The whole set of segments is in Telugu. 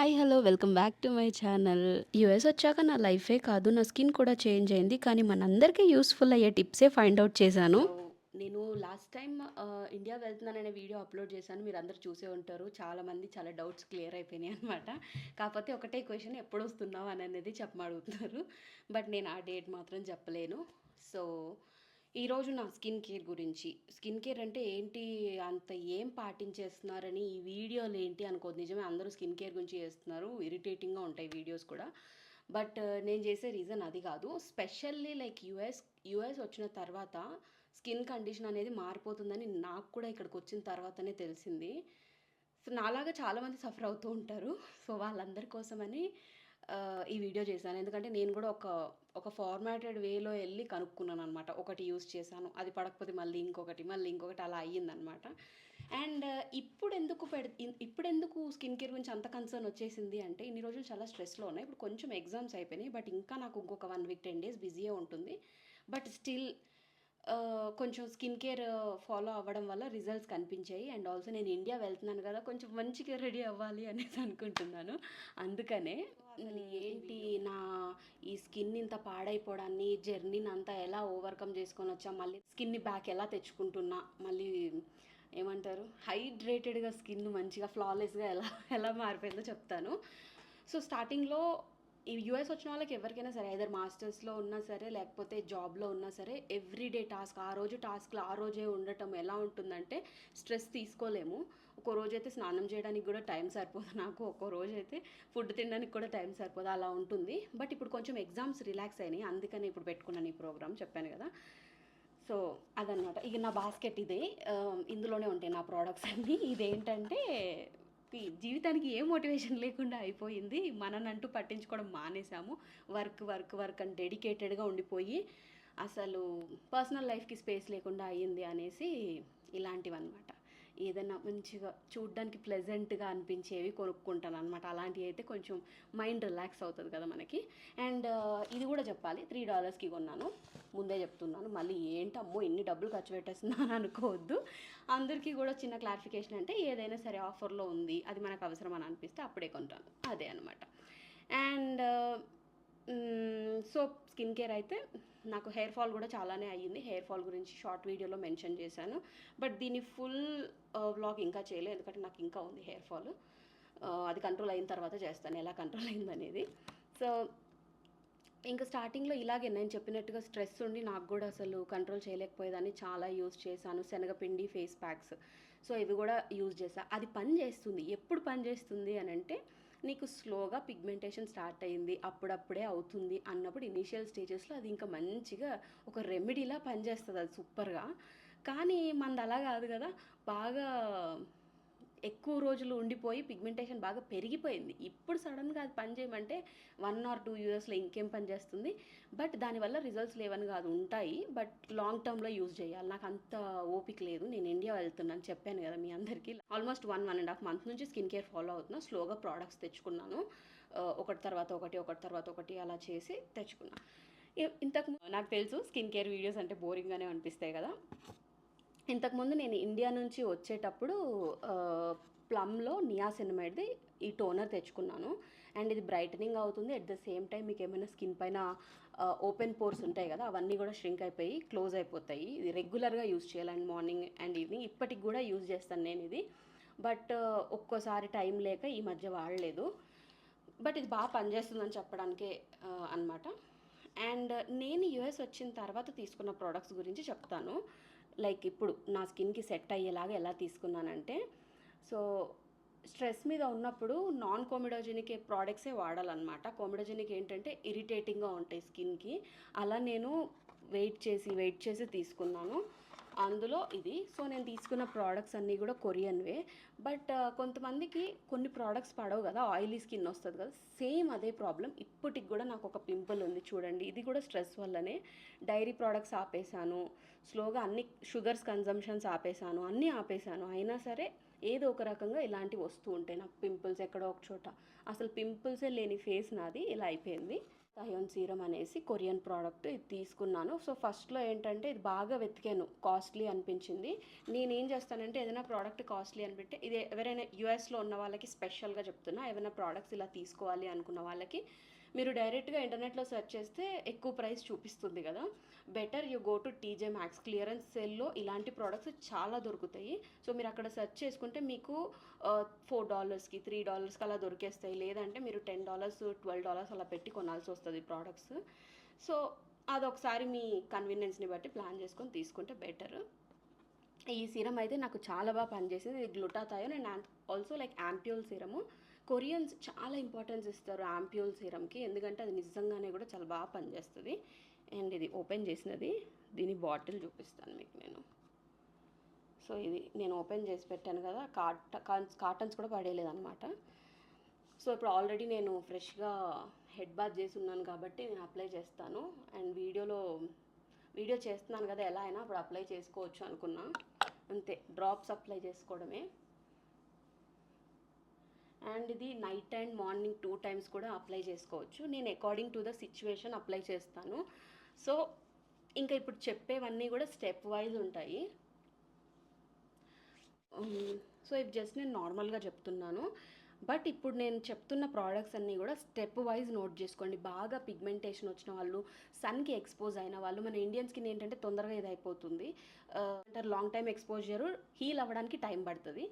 Hi! Hello! Welcome back to my channel. US వచ్చాక నా లైఫే కాదు, నా స్కిన్ కూడా చేంజ్ అయింది. కానీ మనందరికీ యూజ్‌ఫుల్ అయ్యే టిప్సే ఫైండ్ ఔట్ చేశాను. నేను లాస్ట్ టైమ్ ఇండియా వెళ్తున్నాననే వీడియో అప్‌లోడ్ చేశాను. మీరందరూ చూసే ఉంటారు. చాలామంది చాలా డౌట్స్ క్లియర్ అయిపోయినాయనమాట. కాకపోతే ఒకటే క్వెషన్ ఎప్పుడొస్తున్నావు అనేది చెప్పమడుగుతున్నారు. బట్ నేను ఆ డేట్ మాత్రం చెప్పలేను. సో, ఈరోజు నా స్కిన్ కేర్ గురించి. స్కిన్ కేర్ అంటే ఏంటి? అంత ఏం పాటించేస్తున్నారని ఈ వీడియోలు ఏంటి అనుకోద్దు. నిజమే అందరూ స్కిన్ కేర్ గురించి చేస్తున్నారు. ఇరిటేటింగ్‌గా ఉంటాయి వీడియోస్ కూడా. బట్ నేను చేసే రీజన్ అది కాదు. స్పెషల్లీ లైక్ యూఎస్ వచ్చిన తర్వాత స్కిన్ కండిషన్ అనేది మారిపోతుందని నాకు కూడా ఇక్కడికొచ్చిన తర్వాతనే తెలిసింది. సో, నాలాగా చాలామంది సఫర్ అవుతూ ఉంటారు. సో, వాళ్ళందరి కోసమని ఈ వీడియో చేశాను. ఎందుకంటే నేను కూడా ఒక ఫార్మాటెడ్ వేలో ఎళ్లి కనుక్కున్నాననమాట. ఒకటి యూజ్ చేశాను. అది పడకపోతే మళ్ళీ ఇంకొకటి, మళ్ళీ ఇంకొకటి అలా అయ్యిందనమాట. అండ్ ఇప్పుడెందుకు స్కిన్ కేర్ గురించి అంత కన్సర్న్ వచ్చేసింది అంటే, ఇన్ని రోజులు చాలా స్ట్రెస్‌లో ఉన్నా. ఇప్పుడు కొంచెం ఎగ్జామ్స్ అయిపోయినాయి. బట్ ఇంకా నాకు ఇంకొక 1 వీక్, 10 డేస్ బిజీయే ఉంటుంది. బట్ స్టిల్ కొంచెం స్కిన్ కేర్ ఫాలో అవ్వడం వల్ల రిజల్ట్స్ కనిపించాయి. అండ్ ఆల్సో నేను ఇండియా వెళ్తున్నాను కదా! కొంచెం మంచిగా రెడీ అవ్వాలి అనేసి అనుకుంటున్నాను. అందుకనే ఏంటి నా ఈ స్కిన్ ఇంత పాడైపోవడాన్ని, జర్నీనంతా ఎలా ఓవర్‌కమ్ చేసుకొనొచ్చా, మళ్ళీ స్కిన్‌ని బ్యాక్ ఎలా తెచ్చుకుంటున్నా, మళ్ళీ ఏమంటారు హైడ్రేటెడ్‌గా స్కిన్ మంచిగా ఫ్లాలెస్‌గా ఎలా ఎలా మారిపోయిందో చెప్తాను. సో, స్టార్టింగ్‌లో ఈ యూఎస్ వచ్చిన వాళ్ళకి ఎవరికైనా సరే ఐదర్ మాస్టర్స్‌లో ఉన్నా సరే, లేకపోతే జాబ్‌లో ఉన్నా సరే, ఎవ్రీడే టాస్క్ ఆ రోజు టాస్క్‌లు ఆ రోజే ఉండటం ఎలా ఉంటుందంటే స్ట్రెస్ తీసుకోలేము. ఒక్కో రోజైతే స్నానం చేయడానికి కూడా టైం సరిపోదు నాకు. ఒక్కో రోజైతే ఫుడ్ తినడానికి కూడా టైం సరిపోదు. అలా ఉంటుంది. బట్ ఇప్పుడు కొంచెం ఎగ్జామ్స్ రిలాక్స్ అయినాయి. అందుకని ఇప్పుడు పెట్టుకున్నాను ఈ ప్రోగ్రామ్ చెప్పాను కదా! సో, అదనమాట. ఇక నా బాస్కెట్ ఇదే. ఇందులోనే ఉంటాయి నా ప్రొడక్ట్స్ అన్నీ. ఇదేంటంటే జీవితానికి ఏ మోటివేషన్ లేకుండా అయిపోయింది. మననంటూ పట్టించుకోవడం మానేసాము. వర్క్, వర్క్, వర్క్ అని డెడికేటెడ్‌గా ఉండిపోయి, అసలు పర్సనల్ లైఫ్‌కి స్పేస్ లేకుండా అయ్యింది అనేసి ఇలాంటివన్నమాట. ఏదన్నా మంచిగా చూడ్డానికి ప్లెజెంట్‌గా అనిపించేవి కొనుక్కుంటాననమాట. అలాంటివి అయితే కొంచెం మైండ్ రిలాక్స్ అవుతది కదా మనకి. అండ్ ఇది కూడా చెప్పాలి. $3కి కొన్నాను. ముందే చెప్తున్నాను. మళ్ళీ ఏంటమ్మో ఇన్ని డబ్బులు ఖర్చు పెట్టేస్తున్నాను అనుకోవద్దు. అందరికీ కూడా చిన్న క్లారిఫికేషన్ అంటే ఏదైనా సరే ఆఫర్‌లో ఉంది. అది మనకు అవసరం అని అనిపిస్తే అప్పుడే కొంటాను. అదే అనమాట. అండ్ సోప్ స్కిన్ కేర్ అయితే నాకు హెయిర్ ఫాల్ కూడా చాలానే అయ్యింది. హెయిర్ ఫాల్ గురించి షార్ట్ వీడియోలో మెన్షన్ చేశాను. బట్ దీని ఫుల్ వ్లాగ్ ఇంకా చేయలేదు. ఎందుకంటే నాకు ఇంకా ఉంది హెయిర్ ఫాల్. అది కంట్రోల్ అయిన తర్వాత చేస్తాను ఎలా కంట్రోల్ అయిందనేది. సో, ఇంకా స్టార్టింగ్‌లో ఇలాగే నేను చెప్పినట్టుగా స్ట్రెస్ ఉండి నాకు గూడా అసలు కంట్రోల్ చేయలేకపోయేదాన్ని. చాలా యూజ్ చేశాను. శనగపిండి ఫేస్ ప్యాక్స్. సో, ఇవి గూడా యూజ్ చేశా. అది పని చేస్తుంది. ఎప్పుడు పని చేస్తుంది అనంటే, నీకు స్లోగా పిగ్మెంటేషన్ స్టార్ట్ అయింది. అప్పుడప్పుడే అవుతుంది అన్నప్పుడు ఇనీషియల్ స్టేజెస్‌లో అది ఇంకా మంచిగా ఒక రెమెడీలా పనిచేస్తది అది సూపర్‌గా. కానీ మనది అలా గాదు గదా! బాగా ఎక్కువ రోజులు ఉండిపోయి పిగ్మెంటేషన్ బాగా పెరిగిపోయింది. ఇప్పుడు సడెన్‌గా అది పని చేయమంటే 1 ఆర్ 2 ఇయర్స్‌లో ఇంకేం పని చేస్తుంది. బట్ దానివల్ల రిజల్ట్స్ లేవని కాదు ఉంటాయి. బట్ లాంగ్ టర్మ్‌లో యూజ్ చేయాలి. నాకంత ఓపిక లేదు. నేను ఇండియా వెళ్తున్నాను చెప్పాను కదా మీ అందరికీ. ఆల్మోస్ట్ 1 ½ మంత్ నుంచి స్కిన్ కేర్ ఫాలో అవుతున్నా. స్లోగా ప్రొడక్ట్స్ తెచ్చుకున్నాను. ఒకటి తర్వాత ఒకటి, ఒకటి తర్వాత ఒకటి అలా చేసి తెచ్చుకున్నా. నాకు తెలుసు స్కిన్ కేర్ వీడియోస్ అంటే బోరింగ్‌గానే అనిపిస్తాయి కదా! ఇంతకుముందు నేను ఇండియా నుంచి వచ్చేటప్పుడు ప్లమ్‌లో నియాసినమైడ్‌ది ఈ టోనర్ తెచ్చుకున్నాను. అండ్ ఇది బ్రైటనింగ్ అవుతుంది. అట్ ద సేమ్ టైమ్ మీకేమైనా స్కిన్ పైన ఓపెన్ పోర్స్ ఉంటాయి కదా! అవన్నీ కూడా ష్రింక్ అయిపోయి క్లోజ్ అయిపోతాయి. ఇది రెగ్యులర్‌గా యూజ్ చేయాలి. అండ్ మార్నింగ్ అండ్ ఈవినింగ్ ఇప్పటికి కూడా యూజ్ చేస్తాను నేనిది. బట్ ఒక్కోసారి టైం లేక ఈ మధ్య వాడలేదు. బట్ ఇది పనిచేస్తుందని చెప్పడానికే అనమాట. అండ్ నేను యూఎస్ వచ్చిన తర్వాత తీసుకున్న ప్రొడక్ట్స్ గురించి చెప్తాను. లైక్ ఇప్పుడు నా స్కిన్‌కి సెట్ అయ్యేలాగా ఎలా తీసుకున్నానంటే, సో, స్ట్రెస్ మీద ఉన్నప్పుడు నాన్ కోమిడోజెనిక్ ప్రొడక్ట్సే వాడాలనమాట. కోమిడోజెనిక్ ఏంటంటే ఇరిటేటింగ్‌గా ఉంటాయి స్కిన్‌కి. అలా నేను వెయిట్ చేసి తీసుకున్నాను. అందులో ఇది. సో, నేను తీసుకున్న ప్రొడక్ట్స్ అన్నీ కూడా కొరియన్‌వే. బట్ కొంతమందికి కొన్ని ప్రొడక్ట్స్ పడవు కదా! ఆయిలీ స్కిన్ వస్తది కదా! సేమ్ అదే ప్రాబ్లమ్. ఇప్పటికి కూడా నాకొక పింపుల్ ఉంది చూడండి. ఇది కూడా స్ట్రెస్ వల్లనే. డైరీ ప్రొడక్ట్స్ ఆపేసాను. స్లోగా అన్ని షుగర్స్ కన్జంప్షన్స్ ఆపేసాను. అన్నీ ఆపేసాను. అయినా సరే ఏదో ఒక రకంగా ఇలాంటివి వస్తూ ఉంటాయి నాకు పింపుల్స్ ఎక్కడో ఒక చోట. అసలు పింపుల్సే లేని ఫేస్ నాది ఇలా అయిపోయింది. థయోన్ సీరం అనేసి కొరియన్ ప్రోడక్ట్ ఇది తీసుకున్నాను. సో ఫస్ట్‌లో ఏంటంటే ఇది బాగా వెతికాను. కాస్ట్‌లీ అనిపించింది. నేనేం చేస్తానంటే ఏదైనా ప్రోడక్ట్ కాస్ట్‌లీ అనిపిస్తే ఇది ఎవరైనా యూఎస్‌లో ఉన్న వాళ్ళకి స్పెషల్‌గా చెప్తున్నా. ఏవైనా ప్రోడక్ట్స్ ఇలా తీసుకోవాలి అనుకున్న వాళ్ళకి మీరు డైరెక్ట్‌గా ఇంటర్నెట్‌లో సెర్చ్ చేస్తే ఎక్కువ ప్రైస్ చూపిస్తుంది కదా! Better you go to TJ Maxx clearance సేల్‌లో ఇలాంటి ప్రోడక్ట్స్ చాలా దొరుకుతాయి. సో మీరు అక్కడ సెర్చ్ చేసుకుంటే మీకు $4కి, $3కి అలా దొరికేస్తాయి. లేదంటే మీరు $10, $12 అలా పెట్టి కొనాల్సొస్తది ప్రోడక్ట్స్. సో అదొకసారి మీ కన్వీనియన్స్‌ని బట్టి ప్లాన్ చేసుకొని తీసుకుంటే బెటర్. ఈ సీరం అయితే నాకు చాలా బాగా పనిచేసింది. ఇది glutathione and also like ampoule serum. Koreans చాలా ఇంపార్టెన్స్ ఇస్తారు యాంప్యూల్ సీరంకి. ఎందుకంటే అది నిజంగానే కూడా చాలా బాగా పనిచేస్తుంది. అండ్ ఇది ఓపెన్ చేసినది. దీని బాటిల్ చూపిస్తాను మీకు నేను. సో ఇది నేను ఓపెన్ చేసి పెట్టాను కదా, కాటన్స్ కూడా పడేయలేదన్నమాట. సో ఇప్పుడు ఆల్రెడీ నేను ఫ్రెష్గా హెడ్ బాత్ చేసి ఉన్నాను కాబట్టి నేను అప్లై చేస్తాను. అండ్ వీడియో చేస్తున్నాను కదా, ఎలా అయినా అప్పుడు అప్లై చేసుకోవచ్చు అనుకున్నా. అంతే, డ్రాప్స్ అప్లై చేసుకోవడమే. అండ్ ఇది నైట్ అండ్ మార్నింగ్ 2 టైమ్స్ కూడా అప్లై చేసుకోవచ్చు. నేను according to the situation apply చేస్తాను. సో ఇంకా ఇప్పుడు చెప్పేవన్నీ కూడా స్టెప్ వైజ్ ఉంటాయి. సో ఇవి జస్ట్ నేను నార్మల్గా చెప్తున్నాను. బట్ ఇప్పుడు నేను చెప్తున్న ప్రోడక్ట్స్ అన్నీ కూడా స్టెప్ వైజ్ నోట్ చేసుకోండి. బాగా పిగ్మెంటేషన్ వచ్చిన వాళ్ళు, సన్కి ఎక్స్పోజ్ అయిన వాళ్ళు, మన ఇండియన్ స్కిన్ ఏంటంటే తొందరగా ఇది అయిపోతుంది. అంటే లాంగ్ టైం ఎక్స్పోజర్ హీల్ అవ్వడానికి టైం పడుతుంది.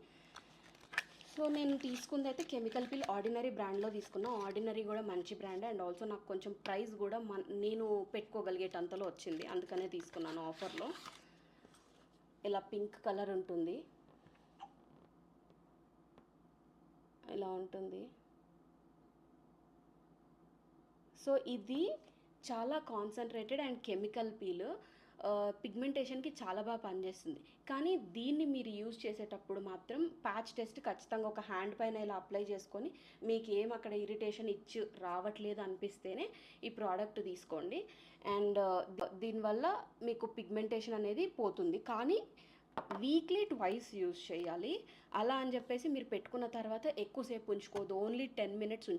సో నేను తీసుకుంది అయితే కెమికల్ పిల్ ఆర్డినరీ బ్రాండ్లో తీసుకున్నా. ఆర్డినరీ కూడా మంచి బ్రాండ్ అండ్ ఆల్సో నాకు కొంచెం ప్రైస్ కూడా నేను పెట్టుకోగలిగేటంతలో వచ్చింది, అందుకనే తీసుకున్నాను ఆఫర్లో. ఇలా పింక్ కలర్ ఉంటుంది, ఇలా ఉంటుంది. సో ఇది చాలా కాన్సన్ట్రేటెడ్ అండ్ కెమికల్ పీల్, పిగ్మెంటేషన్కి చాలా బాగా పనిచేస్తుంది. కానీ దీన్ని మీరు యూజ్ చేసేటప్పుడు మాత్రం ప్యాచ్ టెస్ట్ ఖచ్చితంగా ఒక హ్యాండ్ పైన ఇలా అప్లై చేసుకొని మీకు ఏం అక్కడ ఇరిటేషన్ ఇచ్చి రావట్లేదు అనిపిస్తేనే ఈ ప్రోడక్ట్ తీసుకోండి. అండ్ దీనివల్ల మీకు పిగ్మెంటేషన్ అనేది పోతుంది. కానీ వీక్లీ ట్వైస్ యూజ్ చేయాలి. అలా అని చెప్పేసి మీరు పెట్టుకున్న తర్వాత ఎక్కువసేపు ఉంచుకోవద్దు. ఓన్లీ 10 మినిట్స్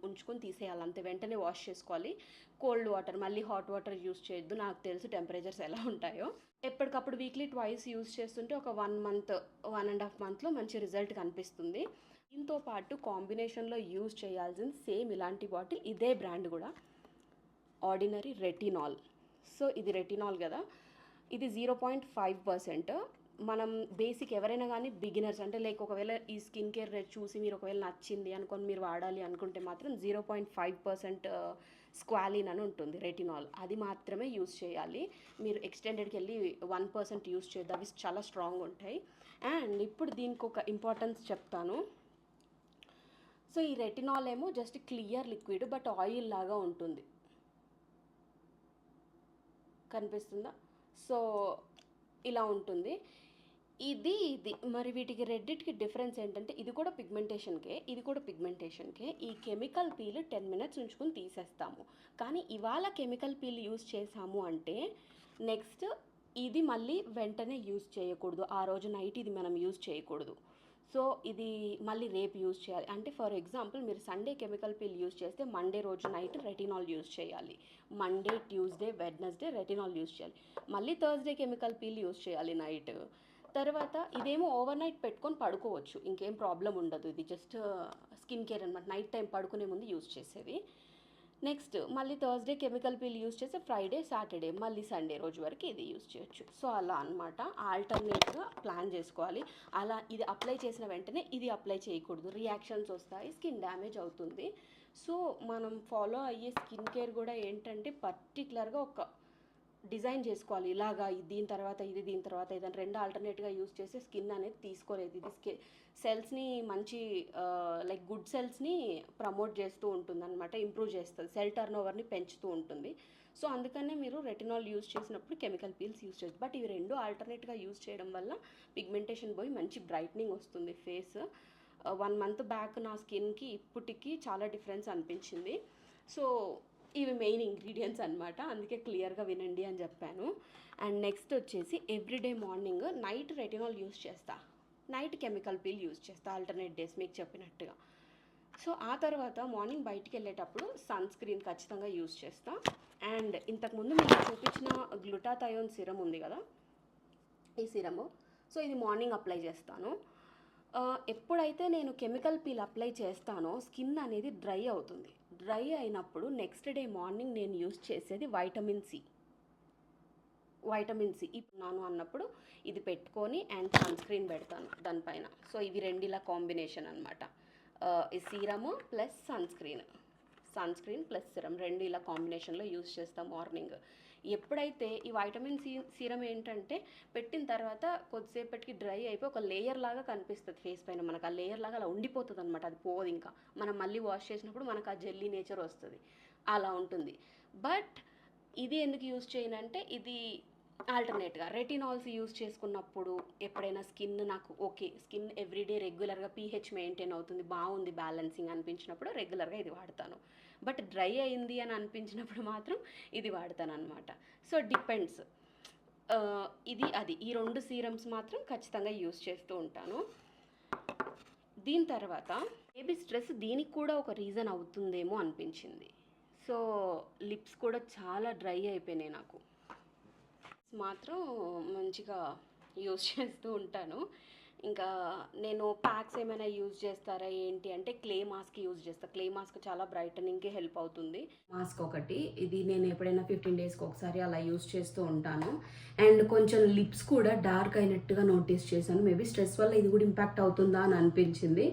ఉంచుకొని తీసేయాలి అంతే. వెంటనే వాష్ చేసుకోవాలి. కోల్డ్ వాటర్, మళ్ళీ హాట్ వాటర్ యూజ్ చేయొద్దు. నాకు తెలుసు టెంపరేచర్స్ ఎలా ఉంటాయో. ఎప్పటికప్పుడు వీక్లీ ట్వైస్ యూజ్ చేస్తుంటే ఒక 1 మంత్, 1.5 మంత్లో మంచి రిజల్ట్ కనిపిస్తుంది. దీంతో పాటు కాంబినేషన్లో యూజ్ చేయాల్సిన సేమ్ ఇలాంటి బాటిల్, ఇదే బ్రాండ్ కూడా, ఆర్డినరీ రెటినాల్. సో ఇది రెటినాల్ కదా, ఇది 0.5%. మనం బేసిక్ ఎవరైనా కానీ బిగినర్స్ అంటే లైక్ ఒకవేళ ఈ స్కిన్ కేర్ చూసి మీరు ఒకవేళ నచ్చింది అనుకొని మీరు వాడాలి అనుకుంటే మాత్రం 0.5% స్క్వాలిన్ అని ఉంటుంది రెటినాల్, అది మాత్రమే యూస్ చేయాలి. మీరు ఎక్స్టెండెడ్కి వెళ్ళి 1% యూస్ చేయొద్దు, అవి చాలా స్ట్రాంగ్ ఉంటాయి. అండ్ ఇప్పుడు దీనికి ఒక ఇంపార్టెన్స్ చెప్తాను. సో ఈ రెటినాల్ ఏమో just clear liquid but oil లాగా ఉంటుంది, కనిపిస్తుందా? సో ఇలా ఉంటుంది. ఇది మరి వీటికి రెడ్డిట్కి డిఫరెన్స్ ఏంటంటే ఇది కూడా పిగ్మెంటేషన్కే. ఈ కెమికల్ పీల్ 10 మినిట్స్ ఉంచుకొని తీసేస్తాము. కానీ ఇవాళ కెమికల్ పీల్ యూస్ చేసాము అంటే నెక్స్ట్ ఇది మళ్ళీ వెంటనే యూస్ చేయకూడదు. ఆ రోజు నైట్ ఇది మనం యూస్ చేయకూడదు. సో ఇది మళ్ళీ రేపు యూస్ చేయాలి. అంటే ఫర్ ఎగ్జాంపుల్ మీరు సండే కెమికల్ పీల్ యూస్ చేస్తే మండే రోజు నైట్ రెటినాల్ యూస్ చేయాలి. Monday, Tuesday, Wednesday retinol use చేయాలి. మళ్ళీ థర్స్డే కెమికల్ పీల్ యూస్ చేయాలి నైట్. తర్వాత ఇదేమో ఓవర్ నైట్ పెట్టుకొని పడుకోవచ్చు, ఇంకేం ప్రాబ్లం ఉండదు. ఇది జస్ట్ స్కిన్ కేర్ అనమాట, నైట్ టైం పడుకునే ముందు యూస్ చేసేది. నెక్స్ట్ మళ్ళీ థర్స్డే కెమికల్ పీల్ యూస్ చేస్తే ఫ్రైడే, సాటర్డే, మళ్ళీ సండే రోజు వరకు ఇది యూస్ చేయొచ్చు. సో అలా అనమాట, ఆల్టర్నేట్గా ప్లాన్ చేసుకోవాలి. అలా ఇది అప్లై చేసిన వెంటనే ఇది అప్లై చేయకూడదు, రియాక్షన్స్ వస్తాయి, స్కిన్ డ్యామేజ్ అవుతుంది. సో మనం ఫాలో అయ్యే స్కిన్ కేర్ కూడా ఏంటంటే పర్టికులర్గా ఒక డిజైన్ చేసుకోవాలి. ఇలాగా దీని తర్వాత ఇది, దీని తర్వాత ఇది అని 2 ఆల్టర్నేట్గా యూస్ చేస్తే స్కిన్ అనేది తీసుకోలేదు. ఇది సెల్స్ని మంచి లైక్ గుడ్ సెల్స్ని ప్రమోట్ చేస్తూ ఉంటుంది అనమాట, ఇంప్రూవ్ చేస్తుంది, సెల్ టర్న్ ఓవర్ని పెంచుతూ ఉంటుంది. సో అందుకనే మీరు రెటినాల్ యూస్ చేసినప్పుడు కెమికల్ పీల్స్ యూస్ చేయొచ్చు. బట్ ఇవి 2 ఆల్టర్నేట్గా యూస్ చేయడం వల్ల పిగ్మెంటేషన్ పోయి మంచి బ్రైట్నింగ్ వస్తుంది ఫేస్. 1 మంత్ బ్యాక్ నా స్కిన్కి ఇప్పటికి చాలా డిఫరెన్స్ అనిపించింది. సో ఇవి మెయిన్ ఇంగ్రీడియంట్స్ అనమాట, అందుకే క్లియర్గా వినండి అని చెప్పాను. అండ్ నెక్స్ట్ వచ్చేసి everyday morning night retinol use చేస్తా, నైట్ కెమికల్ పీల్ యూస్ చేస్తా ఆల్టర్నేట్ డేస్ మీకు చెప్పినట్టుగా. సో ఆ తర్వాత మార్నింగ్ బయటికి వెళ్ళేటప్పుడు సన్ స్క్రీన్ ఖచ్చితంగా యూజ్ చేస్తా. అండ్ ఇంతకుముందు మీకు చూపించిన గ్లూటాథయోన్ సిరం ఉంది కదా, ఈ సిరము, సో ఇది మార్నింగ్ అప్లై చేస్తాను. ఎప్పుడైతే నేను కెమికల్ పీల్ అప్లై చేస్తానో స్కిన్ అనేది డ్రై అవుతుంది. డ్రై అయినప్పుడు నెక్స్ట్ డే మార్నింగ్ నేను యూజ్ చేసేది వైటమిన్ సి ఇప్పున్నాను అన్నప్పుడు ఇది పెట్టుకొని అండ్ సన్ స్క్రీన్ పెడతాను దానిపైన. సో ఇవి రెండిలా కాంబినేషన్ అనమాట. ఈ serum plus sunscreen plus serum రెండు ఇలా కాంబినేషన్లో యూజ్ చేస్తాం మార్నింగ్. ఎప్పుడైతే ఈ వైటమిన్ సీరం ఏంటంటే పెట్టిన తర్వాత కొద్దిసేపటికి డ్రై అయిపోయి ఒక లేయర్ లాగా కనిపిస్తుంది ఫేస్ పైన, మనకు ఆ లేయర్ లాగా అలా ఉండిపోతుంది అనమాట. అది పోదు, ఇంకా మనం మళ్ళీ వాష్ చేసినప్పుడు మనకు ఆ జెల్లీ నేచర్ వస్తుంది, అలా ఉంటుంది. బట్ ఇది ఎందుకు యూజ్ చేయనంటే ఇది ఆల్టర్నేట్గా రెటినాల్స్ యూజ్ చేసుకున్నప్పుడు ఎప్పుడైనా స్కిన్ నాకు ఓకే, స్కిన్ ఎవ్రీడే రెగ్యులర్గా పీహెచ్ మెయింటైన్ అవుతుంది, బాగుంది బ్యాలెన్సింగ్ అనిపించినప్పుడు రెగ్యులర్గా ఇది వాడతాను. బట్ డ్రై అయింది అని అనిపించినప్పుడు మాత్రం ఇది వాడతాను అనమాట. So depends. ఈ రెండు సీరమ్స్ మాత్రం ఖచ్చితంగా యూజ్ చేస్తూ ఉంటాను. దీని తర్వాత బేబీ స్ట్రెస్ దీనికి కూడా ఒక రీజన్ అవుతుందేమో అనిపించింది. సో లిప్స్ కూడా చాలా డ్రై అయిపోయినాయి నాకు. మాత్రం మంచిగా యూజ్ చేస్తూ ఉంటాను. ఇంకా నేను ప్యాక్స్ ఏమైనా యూజ్ చేస్తారా ఏంటి అంటే క్లే మాస్క్ యూజ్ చేస్తాను. క్లే మాస్క్ చాలా బ్రైటనింగ్కి హెల్ప్ అవుతుంది. మాస్క్ ఒకటి, ఇది నేను ఎప్పుడైనా 15 డేస్కి ఒకసారి అలా యూజ్ చేస్తూ ఉంటాను. అండ్ కొంచెం లిప్స్ కూడా డార్క్ అయినట్టుగా నోటీస్ చేశాను. మేబీ స్ట్రెస్ వల్ల ఇది కూడా ఇంపాక్ట్ అవుతుందా అని అనిపించింది.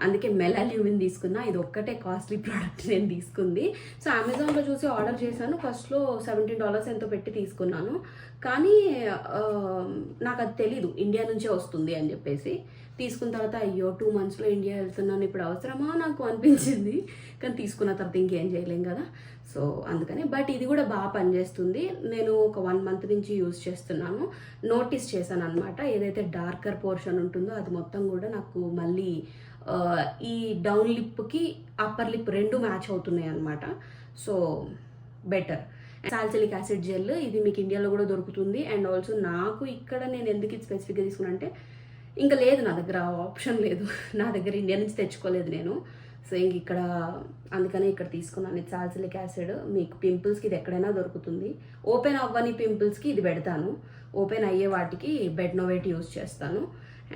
అందుకే మెలాల్యూమిన్ తీసుకున్నా. ఇది ఒక్కటే కాస్ట్లీ ప్రోడక్ట్ నేను తీసుకుంది. సో అమెజాన్లో చూసి ఆర్డర్ చేశాను. ఫస్ట్లో $17 ఎంతో పెట్టి తీసుకున్నాను. కానీ నాకు అది తెలీదు ఇండియా నుంచే వస్తుంది అని చెప్పేసి. తీసుకున్న తర్వాత అయ్యో 2 monthsలో ఇండియా వెళ్తున్నాను, ఇప్పుడు అవసరమా నాకు అనిపించింది. కానీ తీసుకున్న తర్వాత ఇంకేం చేయలేం కదా. సో అందుకని. బట్ ఇది కూడా బాగా పనిచేస్తుంది. నేను ఒక 1 month నుంచి యూజ్ చేస్తున్నాను. నోటీస్ చేశాను అనమాట, ఏదైతే డార్కర్ పోర్షన్ ఉంటుందో అది మొత్తం కూడా నాకు మళ్ళీ ఈ డౌన్ లిప్కి అప్పర్ లిప్ రెండు మ్యాచ్ అవుతున్నాయి అనమాట. So better. Salicylic acid gel, ఇది మీకు ఇండియాలో కూడా దొరుకుతుంది. అండ్ ఆల్సో నాకు ఇక్కడ నేను ఎందుకు ఇది స్పెసిఫిక్గా తీసుకున్నా అంటే ఇంకా లేదు నా దగ్గర, ఆప్షన్ లేదు. నా దగ్గర ఇండియా నుంచి తెచ్చుకోలేదు నేను. సో ఇంక ఇక్కడ అందుకనే ఇక్కడ తీసుకున్నాను. ఇది సాల్సిలిక్ యాసిడ్. మీకు పింపుల్స్కి ఇది ఎక్కడైనా దొరుకుతుంది. ఓపెన్ అవ్వని పింపుల్స్కి ఇది పెడతాను, ఓపెన్ అయ్యే వాటికి బెడ్నోవేట్ యూజ్ చేస్తాను.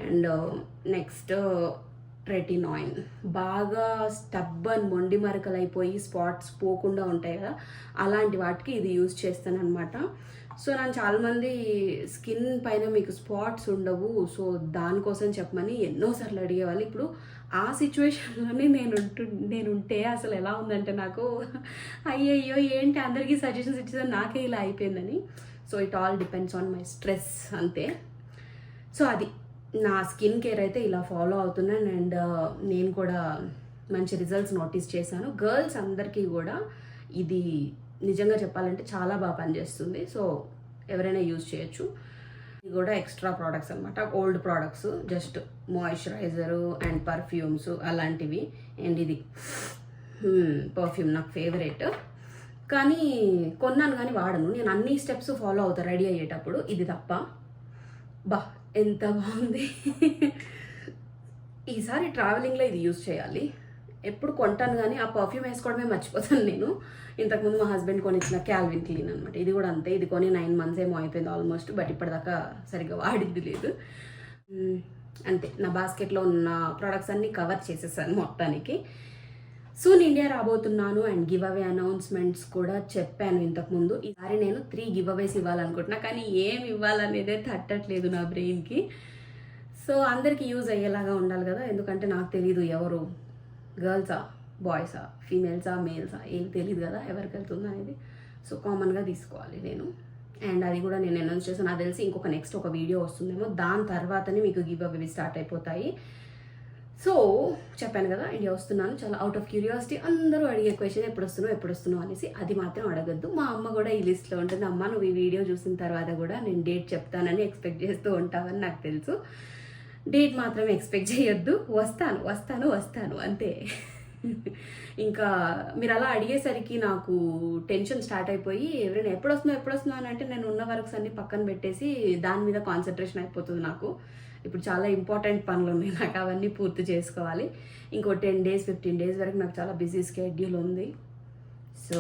And next retinoin. బాగా స్టబ్బన్ మొండి మరకలు అయిపోయి స్పాట్స్ పోకుండా ఉంటాయి కదా, అలాంటి వాటికి ఇది యూజ్ చేస్తాను అనమాట. సో నన్ను చాలామంది స్కిన్ పైన మీకు స్పాట్స్ ఉండవు, సో దానికోసం చెప్పమని ఎన్నోసార్లు అడిగేవాళ్ళు. ఇప్పుడు ఆ సిచ్యువేషన్లోనే నేనుంటే అసలు ఎలా ఉందంటే నాకు అయ్యయ్యో ఏంటి అందరికీ సజెషన్స్ ఇచ్చేది నాకే ఇలా అయిపోయిందని. So it all depends on my stress అంతే. సో అది నా స్కిన్ కేర్ అయితే ఇలా ఫాలో అవుతున్నాను. అండ్ నేను కూడా మంచి రిజల్ట్స్ నోటీస్ చేశాను. గర్ల్స్ అందరికీ కూడా ఇది నిజంగా చెప్పాలంటే చాలా బాగా పనిచేస్తుంది. సో ఎవరైనా యూజ్ చేయొచ్చు. ఇది కూడా ఎక్స్ట్రా ప్రోడక్ట్స్ అనమాట, old products, just moisturiser and perfumes అలాంటివి. అండ్ ఇది పర్ఫ్యూమ్ నాకు ఫేవరెట్, కానీ కొన్నాను కానీ వాడను. నేను అన్ని స్టెప్స్ ఫాలో అవుతాను రెడీ అయ్యేటప్పుడు, ఇది తప్ప. ఎంత బాగుంది. ఈసారి ట్రావెలింగ్లో ఇది యూజ్ చేయాలి. ఎప్పుడు కొంటాను కానీ ఆ పర్ఫ్యూమ్ వేసుకోవడమే మర్చిపోతాను నేను. ఇంతకుముందు మా హస్బెండ్ కొనిచ్చిన క్యాల్విన్ క్లీన్ అనమాట. ఇది కూడా అంతే. ఇది కొని 9 months ఏమో అయిపోయింది ఆల్మోస్ట్. బట్ ఇప్పటిదాకా సరిగ్గా వాడింది లేదు. అంతే, నా బాస్కెట్లో ఉన్న ప్రోడక్ట్స్ అన్నీ కవర్ చేసేసాను మొత్తానికి. సూన్ ఇండియా రాబోతున్నాను అండ్ గివ్ అవే అనౌన్స్మెంట్స్ కూడా చెప్పాను ఇంతకుముందు. ఈసారి నేను 3 గివ్ అవేస్ ఇవ్వాలనుకుంటున్నా, కానీ ఏం ఇవ్వాలనేదే తట్టట్లేదు నా బ్రెయిన్కి. సో అందరికీ యూజ్ అయ్యేలాగా ఉండాలి కదా, ఎందుకంటే నాకు తెలీదు ఎవరు గర్ల్సా బాయ్సా ఫీమేల్సా మేల్సా ఏం తెలియదు కదా ఎవరికి వెళ్తుంది అనేది. సో కామన్గా తీసుకోవాలి నేను. అండ్ అది కూడా నేను అనౌన్స్ చేసాను. నాకు తెలిసి ఇంకొక నెక్స్ట్ ఒక వీడియో వస్తుందేమో, దాని తర్వాతనే మీకు గివ్ అవే స్టార్ట్ అయిపోతాయి. సో చెప్పాను కదా ఇండియా వస్తున్నాను, చాలా అవుట్ ఆఫ్ క్యూరియాసిటీ. అందరూ అడిగే క్వశ్చన్ ఎప్పుడు వస్తున్నావు అనేసి. అది మాత్రం అడగద్దు. మా అమ్మ కూడా ఈ లిస్ట్లో ఉంటుంది. అమ్మ నువ్వు ఈ వీడియో చూసిన తర్వాత కూడా నేను డేట్ చెప్తానని ఎక్స్పెక్ట్ చేస్తూ ఉంటావని నాకు తెలుసు. డేట్ మాత్రం ఎక్స్పెక్ట్ చేయొద్దు. వస్తాను అంతే. ఇంకా మీరు అలా అడిగేసరికి నాకు టెన్షన్ స్టార్ట్ అయిపోయి ఎవరైనా ఎప్పుడు వస్తున్నావు అని అంటే నేను ఉన్న వర్క్స్ అన్ని పక్కన పెట్టేసి దాని మీద కాన్సన్ట్రేషన్ అయిపోతుంది నాకు. ఇప్పుడు చాలా ఇంపార్టెంట్ పనులు ఉన్నాయి నాకు, అవన్నీ పూర్తి చేసుకోవాలి. ఇంకో 10 days 15 days వరకు నాకు చాలా బిజీ స్కెడ్యూల్ ఉంది. సో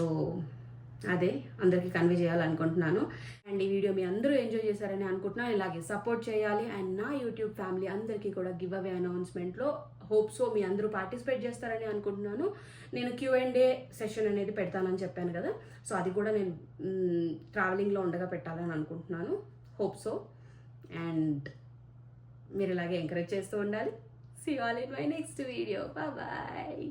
అదే అందరికీ కన్వే చేయాలనుకుంటున్నాను. అండ్ ఈ వీడియో మీ అందరూ ఎంజాయ్ చేశారని అనుకుంటున్నాను. ఇలాగే సపోర్ట్ చేయాలి. అండ్ నా యూట్యూబ్ ఫ్యామిలీ అందరికీ కూడా గివ్ అవే అనౌన్స్మెంట్లో హోప్స్ మీ అందరూ పార్టిసిపేట్ చేస్తారని అనుకుంటున్నాను. నేను Q&A సెషన్ అనేది పెడతానని చెప్పాను కదా, సో అది కూడా నేను ట్రావెలింగ్లో ఉండగా పెట్టాలని అనుకుంటున్నాను. హోప్స్. అండ్ మీరు ఇలాగే ఎంకరేజ్ చేస్తూ ఉండాలి. See you all in my next video. Bye bye.